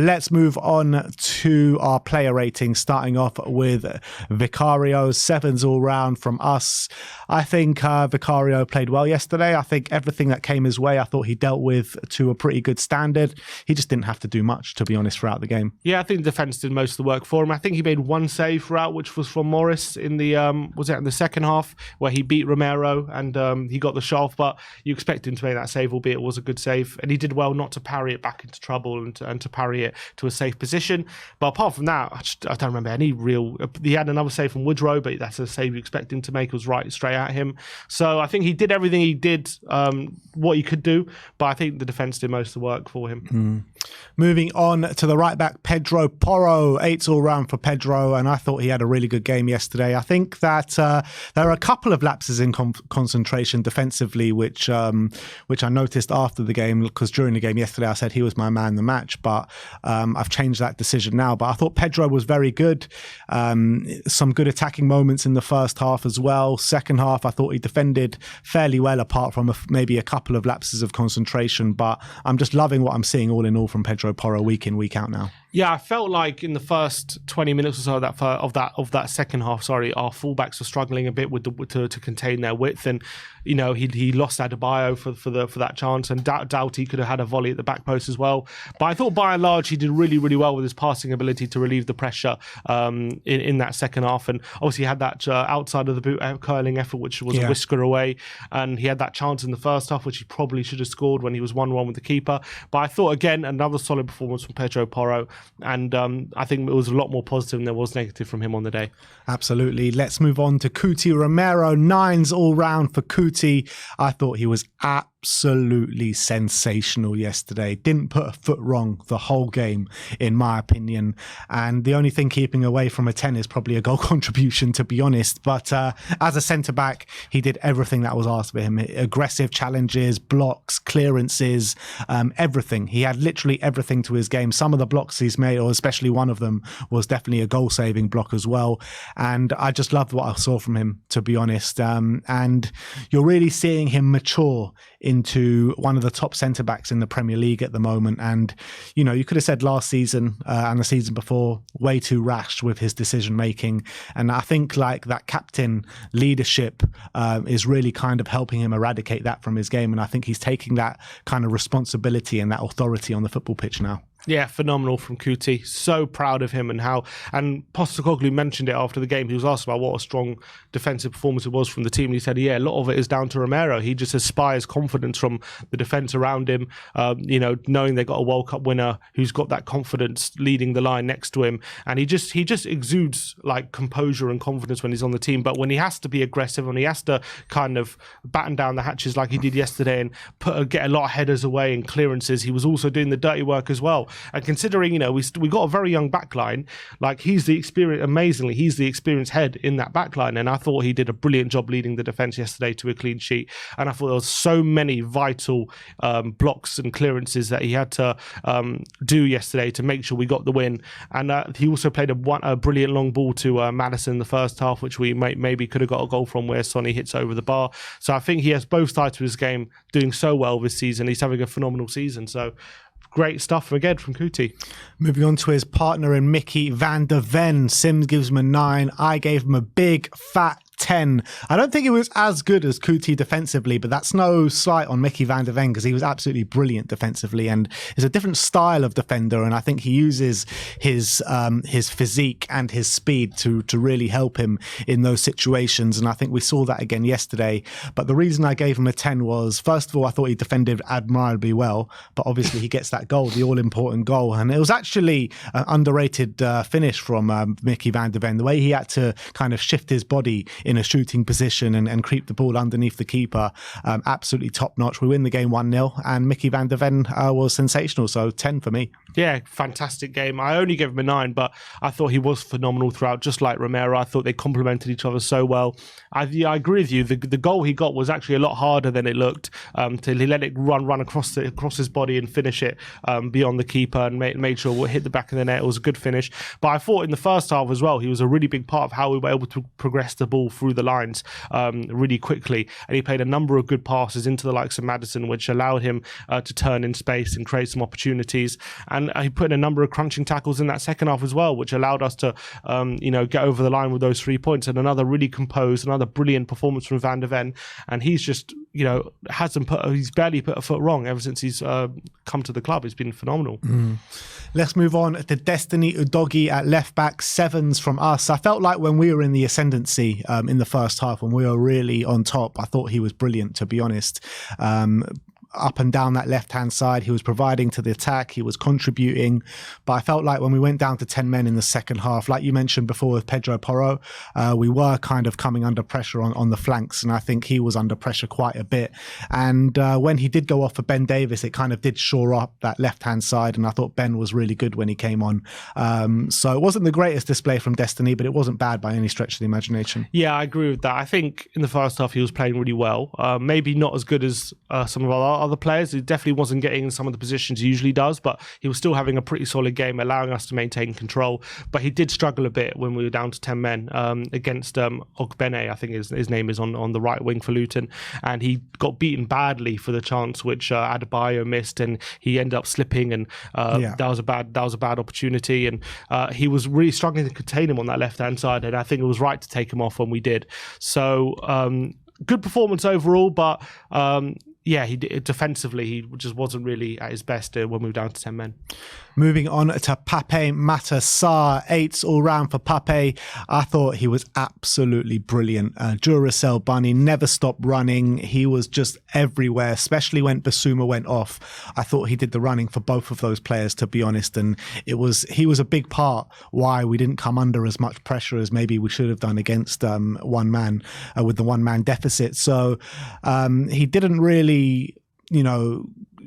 Let's move on to our player ratings, starting off with Vicario. 7s all round from us. I think Vicario played well yesterday. I think everything that came his way, I thought he dealt with to a pretty good standard. He just didn't have to do much, to be honest, throughout the game. Yeah, I think the defence did most of the work for him. I think he made one save throughout, which was from Morris in the in the second half, where he beat Romero and he got the shot off. But you expect him to make that save, albeit it was a good save, and he did well not to parry it back into trouble and to parry it to a safe position. But apart from that, I don't remember any real. He had another save from Woodrow, but that's a save you expect him to make. It was right straight at him. So I think he did everything he did, what he could do. But I think the defence did most of the work for him. Moving on to the right back, Pedro Porro. 8s all round for Pedro, and I thought he had a really good game yesterday. I think that there are a couple of lapses in concentration defensively, which I noticed after the game, because during the game yesterday I said he was my man of the match, but I've changed that decision now. But I thought Pedro was very good. Some good attacking moments in the first half as well. Second half, I thought he defended fairly well, apart from maybe a couple of lapses of concentration. But I'm just loving what I'm seeing all in all from Pedro Porro week in, week out now. Yeah, I felt like in the first 20 minutes or so of that second half, our fullbacks were struggling a bit with to contain their width, and he lost Adebayo for that chance, and Doughty could have had a volley at the back post as well. But I thought by and large he did really, really well with his passing ability to relieve the pressure in that second half, and obviously he had that outside of the boot curling effort, which was a whisker away, and he had that chance in the first half which he probably should have scored when he was 1-1 with the keeper. But I thought again another solid performance from Pedro Porro. And I think it was a lot more positive than there was negative from him on the day. Absolutely. Let's move on to Kuti Romero. 9s all round for Kuti. I thought he was absolutely sensational yesterday. Didn't put a foot wrong the whole game, in my opinion. And the only thing keeping away from a 10 is probably a goal contribution, to be honest. But as a centre-back, he did everything that was asked of him. Aggressive challenges, blocks, clearances, everything. He had literally everything to his game. Some of the blocks he's made, or especially one of them, was definitely a goal-saving block as well. And I just loved what I saw from him, to be honest. And you're really seeing him mature into one of the top centre-backs in the Premier League at the moment. And, you could have said last season and the season before, way too rash with his decision-making. And I think like that captain leadership is really kind of helping him eradicate that from his game. And I think he's taking that kind of responsibility and that authority on the football pitch now. Yeah, phenomenal from Kuti. So proud of him and Postecoglou mentioned it after the game. He was asked about what a strong defensive performance it was from the team. And he said, a lot of it is down to Romero. He just aspires confidence from the defence around him, knowing they got a World Cup winner who's got that confidence leading the line next to him. And he just exudes like composure and confidence when he's on the team. But when he has to be aggressive and he has to kind of batten down the hatches like he did yesterday and get a lot of headers away and clearances, he was also doing the dirty work as well. And considering, we got a very young backline, like he's the experienced head in that backline. And I thought he did a brilliant job leading the defence yesterday to a clean sheet. And I thought there was so many vital blocks and clearances that he had to do yesterday to make sure we got the win. And he also played a brilliant long ball to Maddison in the first half, which we maybe could have got a goal from, where Sonny hits over the bar. So I think he has both sides of his game doing so well this season. He's having a phenomenal season. So great stuff again from Kuti. Moving on to his partner in Mickey van der Ven. Sims gives him a 9. I gave him a big fat 10. I don't think it was as good as Kuti defensively, but that's no slight on Mickey van der Ven because he was absolutely brilliant defensively and is a different style of defender. And I think he uses his physique and his speed to really help him in those situations. And I think we saw that again yesterday. But the reason I gave him a 10 was, first of all, I thought he defended admirably well, but obviously he gets that goal, the all-important goal. And it was actually an underrated finish from Mickey van der Ven. The way he had to kind of shift his body in a shooting position and creep the ball underneath the keeper, absolutely top-notch. We win the game 1-0, and Mickey van der Ven was sensational, so 10 for me. Yeah, fantastic game. I only gave him a 9, but I thought he was phenomenal throughout, just like Romero. I thought they complemented each other so well. I agree with you. The goal he got was actually a lot harder than it looked. Till he let it run across his body and finish it beyond the keeper and made sure it hit the back of the net. It was a good finish. But I thought in the first half as well, he was a really big part of how we were able to progress the ball through the lines really quickly. And he played a number of good passes into the likes of Maddison, which allowed him to turn in space and create some opportunities. And he put in a number of crunching tackles in that second half as well, which allowed us to, get over the line with those 3 points. And another really composed, another brilliant performance from Van der Ven. And he's just, he's barely put a foot wrong ever since he's come to the club. It's been phenomenal. Let's move on to Destiny Udogie at left back, 7s from us. I felt like when we were in the ascendancy in the first half, when we were really on top, I thought he was brilliant, to be honest. Up and down that left-hand side, he was providing to the attack, he was contributing. But I felt like when we went down to 10 men in the second half, like you mentioned before with Pedro Porro, we were kind of coming under pressure on the flanks, and I think he was under pressure quite a bit. And when he did go off for Ben Davies, it kind of did shore up that left-hand side, and I thought Ben was really good when he came on. So it wasn't the greatest display from Destiny, but it wasn't bad by any stretch of the imagination. Yeah, I agree with that. I think in the first half he was playing really well. Maybe not as good as some of our other players. He definitely wasn't getting in some of the positions he usually does, but he was still having a pretty solid game, allowing us to maintain control. But he did struggle a bit when we were down to 10 men against Hojbjerg, I think his name is, on the right wing for Luton, and he got beaten badly for the chance which Adebayo missed, and he ended up slipping, and that was a bad opportunity, and he was really struggling to contain him on that left hand side, and I think it was right to take him off when we did. So good performance overall, but he defensively, he just wasn't really at his best when we were down to 10 men. Moving on to Pape Matar Sarr, 8s all round for Pape. I thought he was absolutely brilliant. Duracell bunny, never stopped running. He was just everywhere, especially when Bissouma went off. I thought he did the running for both of those players, to be honest, and he was a big part why we didn't come under as much pressure as maybe we should have done against one man with the one-man deficit. So he didn't really,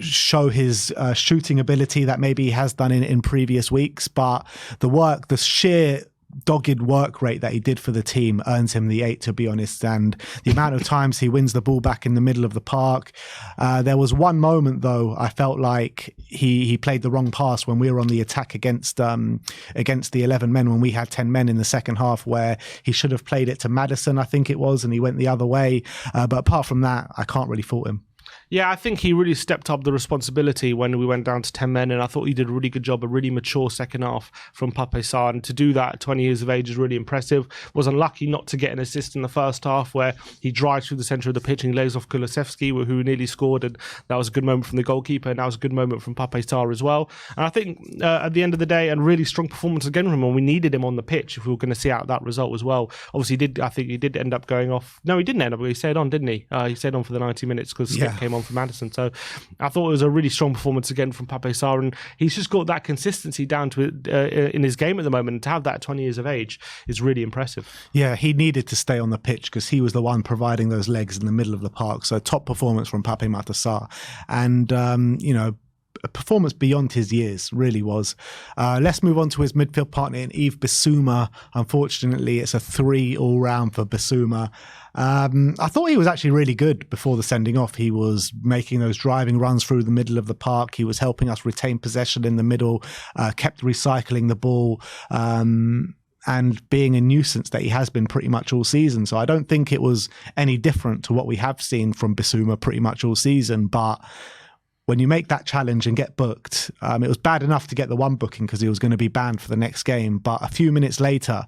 show his shooting ability that maybe he has done in previous weeks, but the sheer dogged work rate that he did for the team earns him the 8, to be honest. And the amount of times he wins the ball back in the middle of the park. There was one moment though, I felt like he played the wrong pass when we were on the attack against the 11 men, when we had 10 men in the second half, where he should have played it to Maddison, I think it was, and he went the other way. But apart from that, I can't really fault him. Yeah, I think he really stepped up the responsibility when we went down to 10 men, and I thought he did a really good job, a really mature second half from Pape Sarr, and to do that at 20 years of age is really impressive. Was unlucky not to get an assist in the first half, where he drives through the centre of the pitch and lays off Kulusevski, who nearly scored, and that was a good moment from the goalkeeper, and that was a good moment from Pape Sarr as well. And I think at the end of the day, a really strong performance again from him, and we needed him on the pitch if we were going to see out that result as well. Obviously, I think he did end up going off. No, he didn't end up. He stayed on, didn't he? He stayed on for the 90 minutes because Skip came on for Maddison. So I thought it was a really strong performance again from Pape Sarr, and he's just got that consistency down to it in his game at the moment, and to have that at 20 years of age is really impressive. Yeah, he needed to stay on the pitch because he was the one providing those legs in the middle of the park. So top performance from Pape Matar Sarr, and a performance beyond his years, really was. Let's move on to his midfield partner in Yves Bissouma. Unfortunately, it's a 3 all round for Bissouma. I thought he was actually really good before the sending off. He was making those driving runs through the middle of the park. He was helping us retain possession in the middle, kept recycling the ball, and being a nuisance that he has been pretty much all season. So I don't think it was any different to what we have seen from Bissouma pretty much all season. But when you make that challenge and get booked, it was bad enough to get the one booking because he was going to be banned for the next game. But a few minutes later,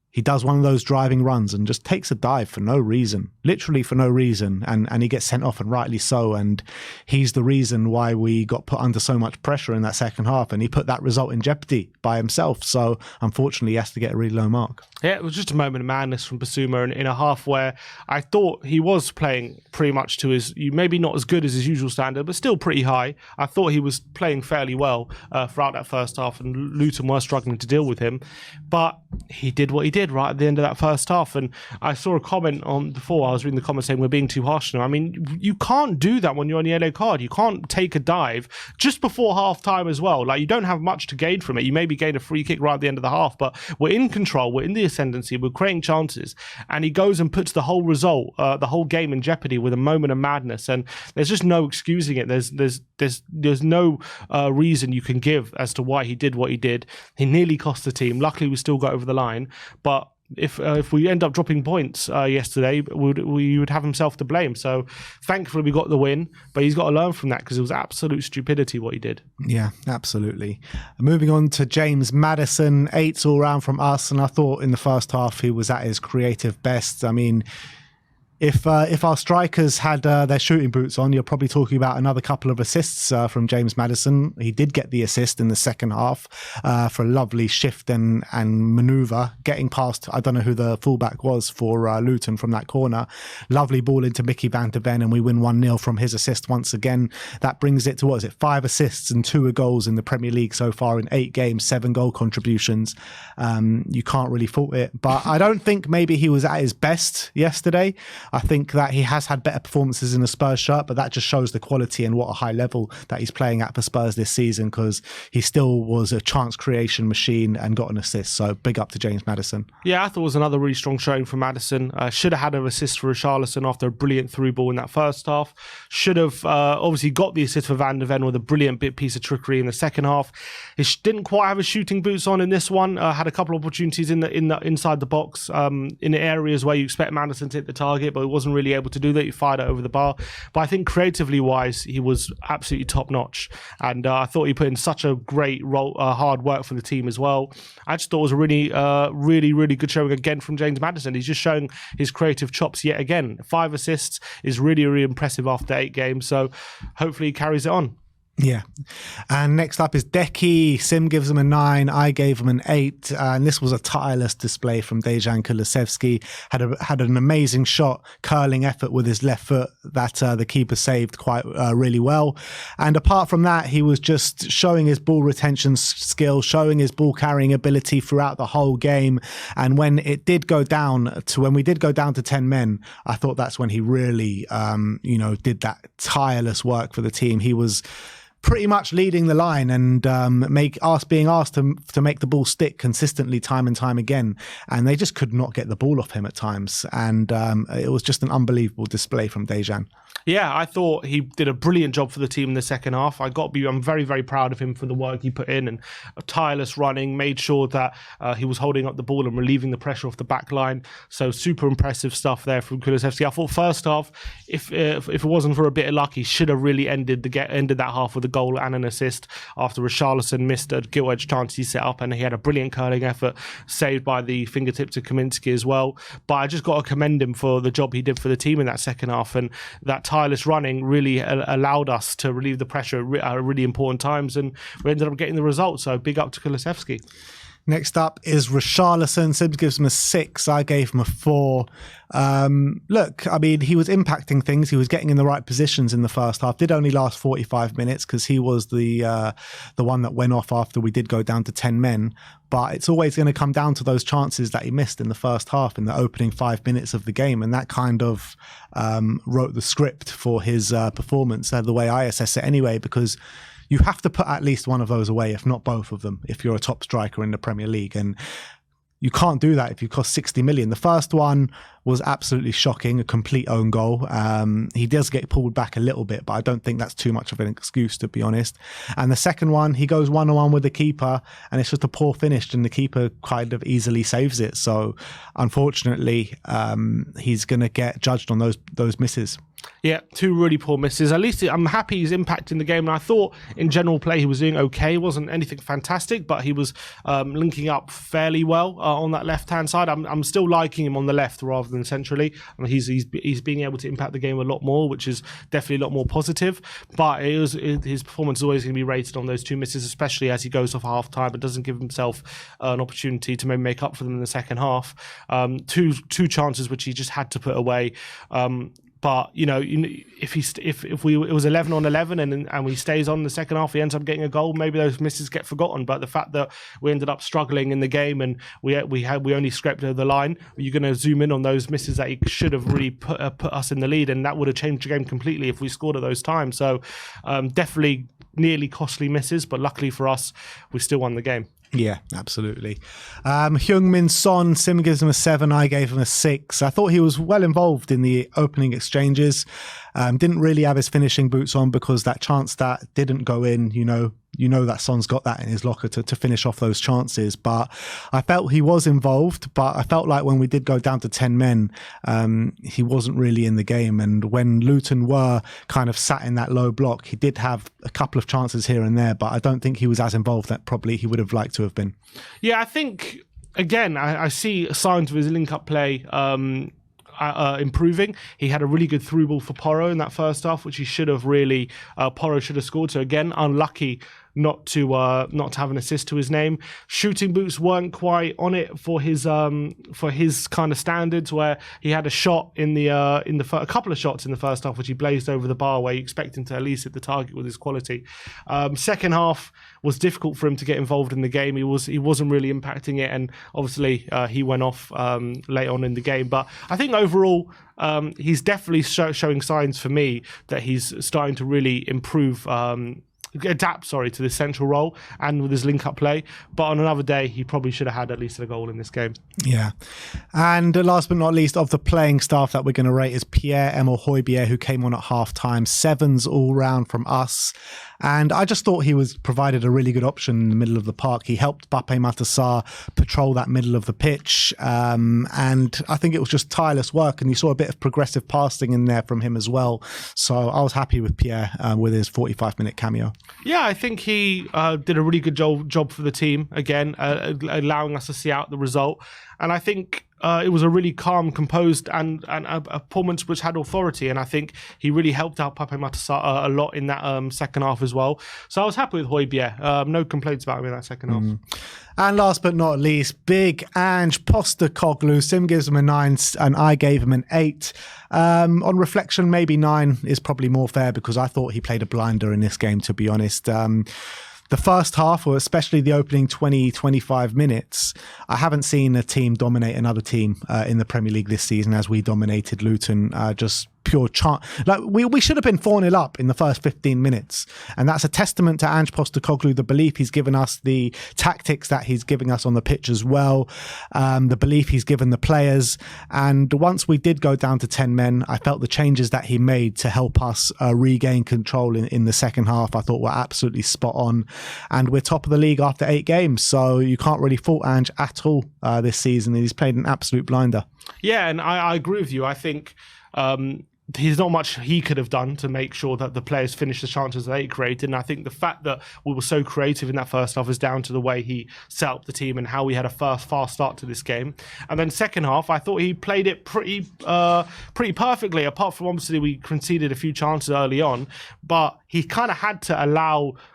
he does one of those driving runs and just takes a dive for no reason, literally for no reason. And he gets sent off, and rightly so. And he's the reason why we got put under so much pressure in that second half. And he put that result in jeopardy by himself. So unfortunately, he has to get a really low mark. Yeah, it was just a moment of madness from Bissouma in a half where I thought he was playing pretty much to his, maybe not as good as his usual standard, but still pretty high. I thought he was playing fairly well throughout that first half, and Luton were struggling to deal with him. But he did what he did right at the end of that first half. And I saw a comment on before, I was reading the comments saying we're being too harsh now. I mean, you can't do that when you're on a yellow card. You can't take a dive just before half time as well. Like, you don't have much to gain from it. You maybe gain a free kick right at the end of the half, but we're in control, we're in the ascendancy, we're creating chances, and he goes and puts the whole result, the whole game in jeopardy with a moment of madness. And there's just no excusing it. There's no reason you can give as to why he did what he did. He nearly cost the team. Luckily, we still got over the line, but if we end up dropping points yesterday, we would have himself to blame. So thankfully we got the win, but he's got to learn from that because it was absolute stupidity what he did. Yeah, absolutely. Moving on to James Maddison, 8s all round from us, and I thought in the first half he was at his creative best. I mean, if our strikers had their shooting boots on, you're probably talking about another couple of assists from James Maddison. He did get the assist in the second half for a lovely shift and manoeuvre, getting past, I don't know who the fullback was for Luton from that corner. Lovely ball into Mickey van de Ven, and we win 1-0 from his assist once again. That brings it to, 5 assists and 2 goals in the Premier League so far in 8 games, 7 goal contributions. You can't really fault it. But I don't think maybe he was at his best yesterday. I think that he has had better performances in a Spurs shirt, but that just shows the quality and what a high level that he's playing at for Spurs this season, because he still was a chance creation machine and got an assist. So big up to James Maddison. Yeah, I thought it was another really strong showing from Maddison. Should have had an assist for Richarlison after a brilliant through ball in that first half. Should have obviously got the assist for Van de Ven with a brilliant piece of trickery in the second half. He didn't quite have his shooting boots on in this one. Had a couple of opportunities in the inside the box, in the areas where you expect Maddison to hit the target, but he wasn't really able to do that. He fired it over the bar. But I think creatively wise, he was absolutely top notch. And I thought he put in such a great hard work for the team as well. I just thought it was a really good showing again from James Maddison. He's just showing his creative chops yet again. 5 assists is really impressive after 8 games. So hopefully he carries it on. Yeah. And next up is Decky. Sim gives him a 9. I gave him an 8. And this was a tireless display from Dejan Kulusevski. Had an amazing shot, curling effort with his left foot that the keeper saved quite really well. And apart from that, he was just showing his ball retention skill, showing his ball carrying ability throughout the whole game. And when we did go down to 10 men, I thought that's when he really, did that tireless work for the team. He was pretty much leading the line and being asked to make the ball stick consistently time and time again, and they just could not get the ball off him at times, and it was just an unbelievable display from Dejan. Yeah, I thought he did a brilliant job for the team in the second half. I'm very proud of him for the work he put in and tireless running, made sure that he was holding up the ball and relieving the pressure off the back line. So super impressive stuff there from Kulusevski. I thought first half, if it wasn't for a bit of luck, he should have really ended that half with a goal and an assist after Richarlison missed a gilt-edged chance he set up, and he had a brilliant curling effort saved by the fingertips of Kaminski as well. But I just got to commend him for the job he did for the team in that second half, and that tireless running really allowed us to relieve the pressure at really important times, and we ended up getting the result. So big up to Kulusevski. Next up is Richarlison. Sims gives him a 6. I gave him a 4. Look, I mean, he was impacting things. He was getting in the right positions in the first half. Did only last 45 minutes because he was the one that went off after we did go down to 10 men. But it's always going to come down to those chances that he missed in the first half in the opening 5 minutes of the game. And that kind of wrote the script for his performance, the way I assess it anyway, because you have to put at least one of those away, if not both of them, if you're a top striker in the Premier League. And you can't do that if you cost 60 million. The first one was absolutely shocking, a complete own goal. He does get pulled back a little bit, but I don't think that's too much of an excuse, to be honest. And the second one, he goes 1-on-1 with the keeper, and it's just a poor finish, and the keeper kind of easily saves it. So unfortunately, he's going to get judged on those misses. Yeah, 2 really poor misses. At least I'm happy he's impacting the game. And I thought in general play he was doing okay. It wasn't anything fantastic, but he was linking up fairly well on that left-hand side. I'm still liking him on the left rather than centrally. I mean, he's being able to impact the game a lot more, which is definitely a lot more positive. But his performance is always going to be rated on those 2 misses, especially as he goes off half-time and doesn't give himself an opportunity to maybe make up for them in the second half. Two chances which he just had to put away. But if it was 11 on 11 and he stays on in the second half, he ends up getting a goal. Maybe those misses get forgotten. But the fact that we ended up struggling in the game and we only scraped over the line, you're going to zoom in on those misses that he should have really put us in the lead, and that would have changed the game completely if we scored at those times. So definitely nearly costly misses, but luckily for us, we still won the game. Yeah, absolutely. Heung-min Son, Sim gives him a 7. I gave him a 6. I thought he was well involved in the opening exchanges. Didn't really have his finishing boots on because that chance that didn't go in, you know that Son's got that in his locker to finish off those chances. But I felt he was involved, but I felt like when we did go down to 10 men, he wasn't really in the game. And when Luton were kind of sat in that low block, he did have a couple of chances here and there, but I don't think he was as involved that probably he would have liked to have been. Yeah, I think, again, I see signs of his link-up play improving. He had a really good through ball for Porro in that first half, which he should have really, Porro should have scored. So again, unlucky not to have an assist to his name. Shooting boots weren't quite on it for his kind of standards, where he had a shot a couple of shots in the first half which he blazed over the bar, where you expect him to at least hit the target with his quality. Second half was difficult for him to get involved in the game. He wasn't really impacting it, and obviously he went off late on in the game. But I think overall he's definitely showing signs for me that he's starting to really adapt to this central role and with his link-up play. But on another day, he probably should have had at least a goal in this game. Yeah. And last but not least, of the playing staff that we're going to rate is Pierre-Emile Hojbjerg, who came on at half-time. 7s all round from us. And I just thought he provided a really good option in the middle of the park. He helped Pape Matar Sarr patrol that middle of the pitch. And I think it was just tireless work. And you saw a bit of progressive passing in there from him as well. So I was happy with Pierre with his 45-minute cameo. Yeah, I think he did a really good job for the team, again, allowing us to see out the result. And I think it was a really calm, composed and a performance which had authority. And I think he really helped out Pape Matar Sarr a lot in that second half as well. So I was happy with Hojbjerg. No complaints about him in that second half. And last but not least, big Ange Postecoglou. Sim gives him a 9 and I gave him an 8. On reflection, maybe 9 is probably more fair because I thought he played a blinder in this game, to be honest. The first half, or especially the opening 20-25 minutes, I haven't seen a team dominate another team in the Premier League this season as we dominated Luton. Just pure chance. Like we should have been 4-0 up in the first 15 minutes. And that's a testament to Ange Postecoglou, the belief he's given us, the tactics that he's giving us on the pitch as well, the belief he's given the players. And once we did go down to 10 men, I felt the changes that he made to help us regain control in the second half, I thought were absolutely spot on. And we're top of the league after 8 games. So you can't really fault Ange at all this season. He's played an absolute blinder. Yeah, and I agree with you. I think there's not much he could have done to make sure that the players finished the chances that they created. And I think the fact that we were so creative in that first half is down to the way he set up the team and how we had a fast start to this game. And then second half, I thought he played it pretty perfectly, apart from obviously we conceded a few chances early on. But he kind of had to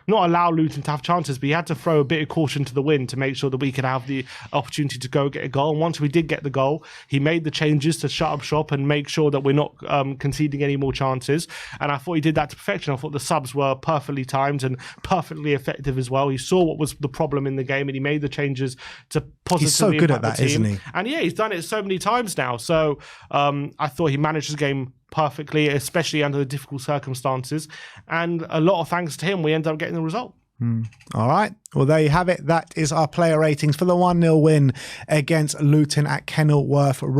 not allow Luton to have chances, but he had to throw a bit of caution to the wind to make sure that we could have the opportunity to go get a goal. And once we did get the goal, he made the changes to shut up shop and make sure that we're not conceding any more chances. And I thought he did that to perfection. I thought the subs were perfectly timed and perfectly effective as well. He saw what was the problem in the game and he made the changes to positively He's so good at that, the team. isn't he? And yeah, he's done it so many times now. So I thought he managed the game perfectly, especially under the difficult circumstances. And a lot of thanks to him, we ended up getting the result. All right. Well, there you have it. That is our player ratings for the 1-0 win against Luton at Kenilworth Road.